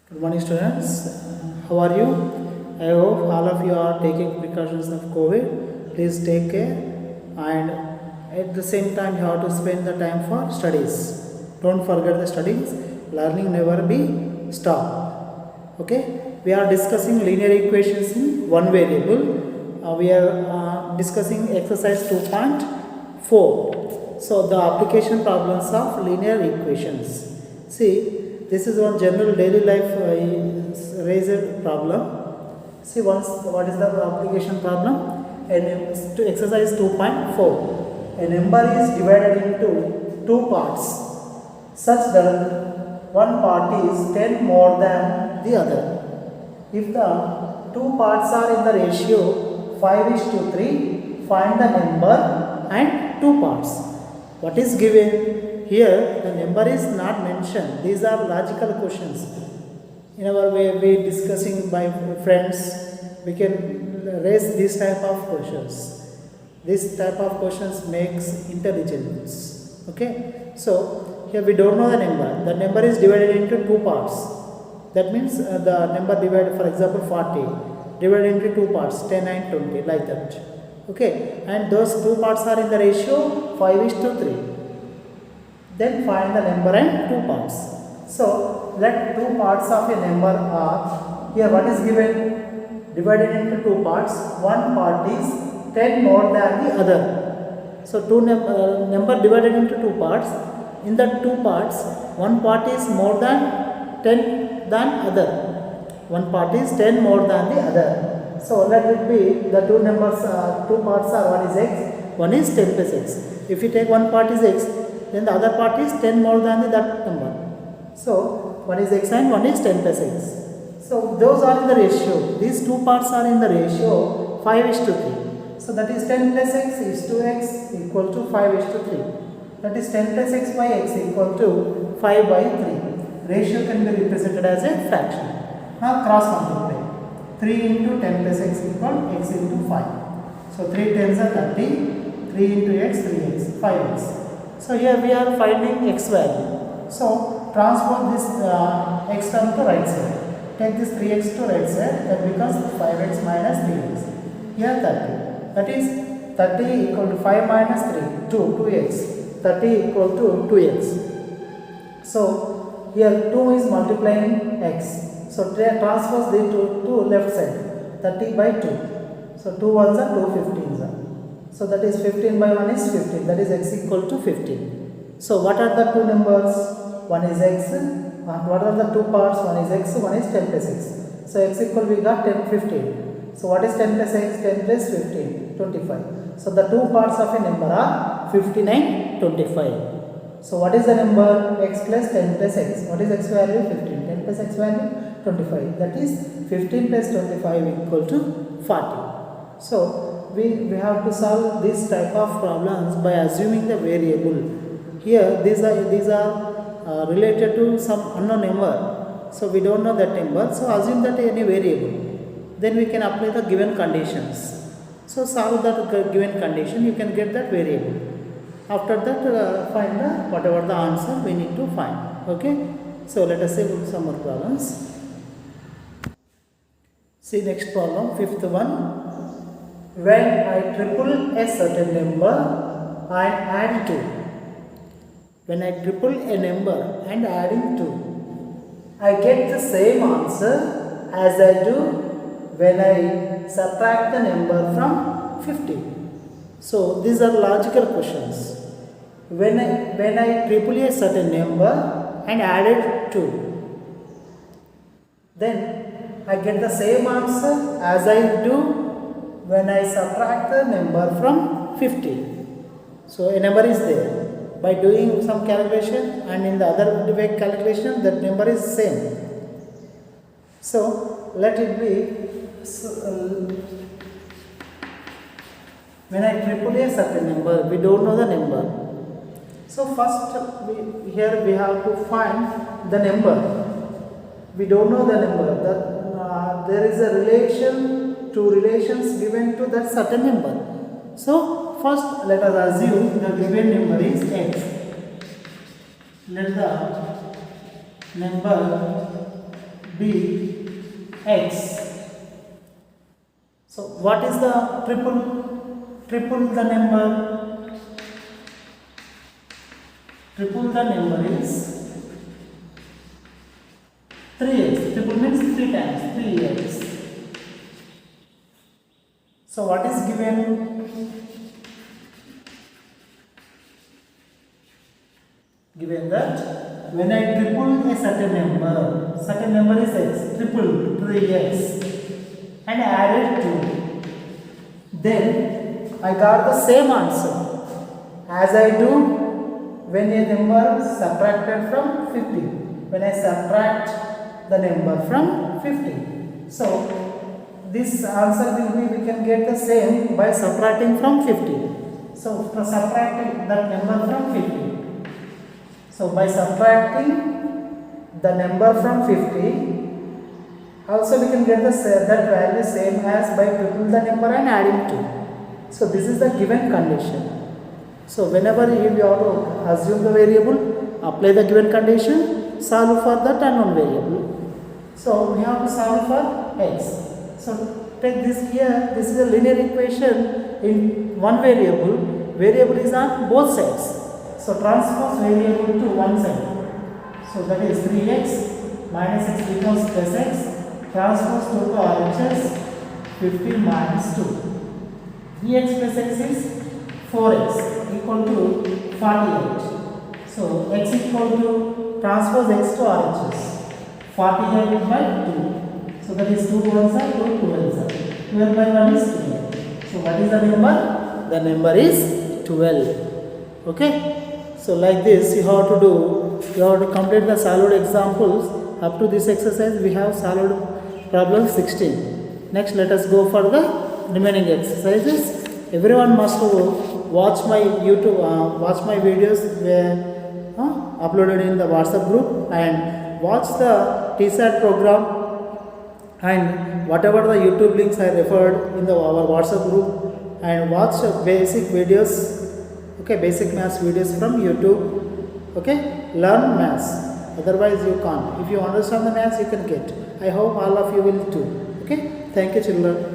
Good morning, students. How are you? I hope all of you are taking precautions of COVID. Please take care, and at the same time, you have to spend the time for studies. Don't forget the studies. Learning never be stopped. Okay? We are discussing linear equations in one variable. We are discussing exercise 2.4. So the application problems of linear equations. See. This is one general daily life raised problem. See once what is the application problem? And to exercise 2.4. A number is divided into two parts such that one part is 10 more than the other. If the two parts are in the ratio 5:3, find the number and two parts. What is given? Here the number is not mentioned. These are logical questions. In our way we discussing by friends, we can raise this type of questions. This type of questions makes intelligence. Okay. So here we don't know the number. The number is divided into two parts. That means the number divided, for example 40, divided into two parts, 10 and 20, like that. Okay. And those two parts are in the ratio 5:3. Then find the number and two parts. So let two parts of a number are, here what is given, divided into two parts. One part is 10 more than the other. So two number divided into two parts. In the two parts, one part is more than 10 than other. One part is 10 more than the other. So let it be the two numbers, two parts are, one is x, one is 10 plus x. If you take one part is x, then the other part is 10 more than that number. So one is x and one is 10 plus x. So those are in the ratio. These two parts are in the ratio 5:3. So that is 10 plus x is to x equal to 5:3. That is 10 plus x by x equal to 5/3. Ratio can be represented as a fraction. Now cross multiply. 3 into 10 plus x equal x into 5. So 3 tens are 30. 3 into x, 3x, 5x. So here we are finding x value. So transform this x term to right side. Take this 3x to right side. That becomes 5x minus 3x. Here 30. That is 30 equal to 5 minus 3, 2x. 30 equal to 2x. So here 2 is multiplying x. So transpose the 2 to left side. 30 by 2. So 2 ones are 2 15s are. So that is 15 by 1 is 15. That is x equal to 15. So what are the two numbers? One is x. What are the two parts? One is x, one is 10 plus x. So x equal, we got 10, 15. So what is 10 plus x? 10 plus 15, 25. So the two parts of a number are 15 and 25. So what is the number? X plus 10 plus x. What is x value? 15. 10 plus x value? 25. That is 15 plus 25 equal to 40. So we have to solve this type of problems by assuming the variable. Here these are related to some unknown number. So we don't know that number. So assume that any variable. Then we can apply the given conditions. So solve that given condition, you can get that variable. After that find the whatever the answer we need to find. Okay. So let us see some more problems. See next problem, fifth one. When I triple a certain number and add 2. When I triple a number and adding 2, I get the same answer as I do when I subtract the number from 50. So these are logical questions. When I triple a certain number and added 2, then I get the same answer as I do when I subtract the number from 50. So a number is there. By doing some calculation and in the other way calculation, that number is same. So let it be, when I triple a certain number, we don't know the number. So first here we have to find the number. We don't know the number. There is a relation, two relations given to that certain number. So first let us assume the given number is x. Let the number dx. So what is the triple? Triple the number. Triple the number is 3x. Triple means 3 times 3x. So what is given? Given that when I triple a certain number is x, triple 3x, and added 2, then I got the same answer as I do when a number subtracted from 50. When I subtract the number from 50. So this answer will be, we can get the same by subtracting from 50. So for subtracting that number from 50. So by subtracting the number from 50, also we can get that value same as by triple the number and adding 2. So this is the given condition. So whenever you have to assume the variable, apply the given condition, solve for that unknown variable. So we have to solve for x. So take this here, this is a linear equation in one variable. Variable is on both sides. So transpose variable to one side. So that is 3x minus x becomes plus x. Transpose 2 to RHS, 50 minus 2. dx plus x is 4x equal to 48. So x equal to transpose x to RHS, 48 by 2. So that is 2 ones are 2, 12s are. 12 by 1 is 12. So what is the number? The number is 12. Okay. So like this you have to do, you have to complete the solved examples. Up to this exercise we have solved problem 16. Next let us go for the remaining exercises. Everyone must watch my YouTube, watch my videos where uploaded in the WhatsApp group, and watch the TSAT program, and whatever the YouTube links I referred in our WhatsApp group, and watch basic videos. Okay, basic maths videos from YouTube. Okay, learn maths. Otherwise you can't. If you understand the maths, you can get. I hope all of you will too. Okay, thank you children.